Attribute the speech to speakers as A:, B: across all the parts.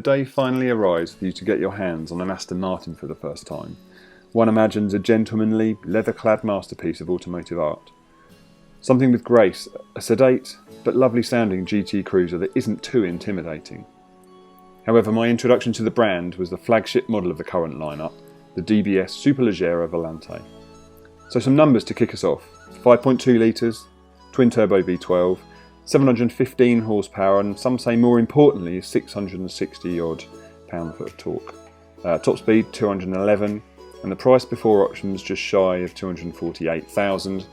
A: day finally arrives for you to get your hands on an Aston Martin for the first time. One imagines a gentlemanly, leather-clad masterpiece of automotive art. Something with grace, a sedate but lovely sounding GT cruiser that isn't too intimidating. However, my introduction to the brand was the flagship model of the current lineup, the DBS Superleggera Volante. So some numbers to kick us off: 5.2 litres, twin-turbo V12, 715 horsepower, and some say more importantly 660 odd pound-foot of torque. Top speed 211, and the price before options just shy of 248,000.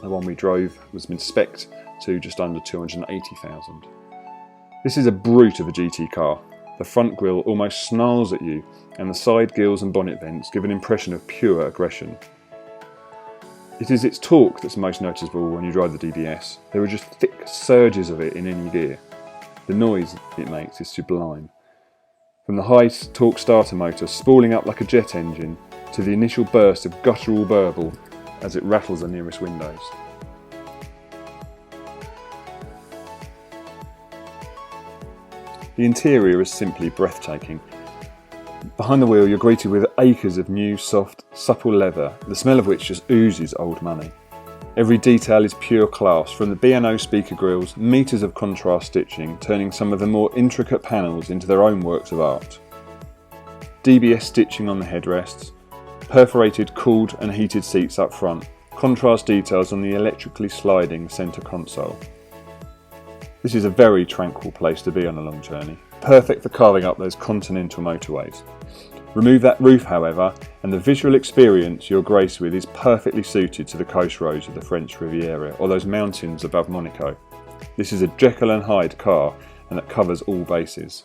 A: The one we drove was been spec'd to just under 280,000. This is a brute of a GT car. The front grille almost snarls at you, and the side gills and bonnet vents give an impression of pure aggression. It is its torque that's most noticeable when you drive the DBS. There are just thick surges of it in any gear. The noise it makes is sublime. From the high torque starter motor spooling up like a jet engine to the initial burst of guttural burble as it rattles the nearest windows. The interior is simply breathtaking. Behind the wheel you're greeted with acres of new, soft, supple leather, the smell of which just oozes old money. Every detail is pure class, from the B&O speaker grills, metres of contrast stitching, turning some of the more intricate panels into their own works of art. DBS stitching on the headrests, perforated, cooled and heated seats up front, contrast details on the electrically sliding centre console. This is a very tranquil place to be on a long journey, perfect for carving up those continental motorways. Remove that roof, however, and the visual experience you're graced with is perfectly suited to the coast roads of the French Riviera or those mountains above Monaco. This is a Jekyll and Hyde car, and it covers all bases.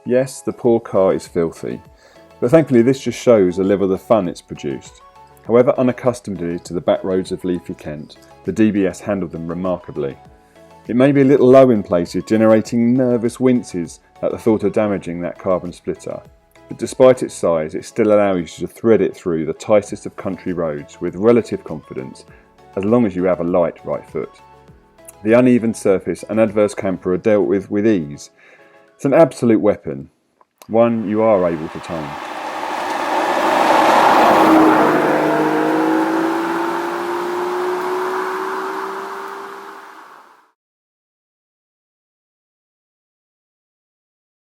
A: Yes, the poor car is filthy, but thankfully this just shows the level of fun it's produced. However unaccustomed it is to the back roads of leafy Kent, the DBS handled them remarkably. It may be a little low in places, generating nervous winces at the thought of damaging that carbon splitter, but despite its size it still allows you to thread it through the tightest of country roads with relative confidence, as long as you have a light right foot. The uneven surface and adverse camber are dealt with ease. It's an absolute weapon, one you are able to tame.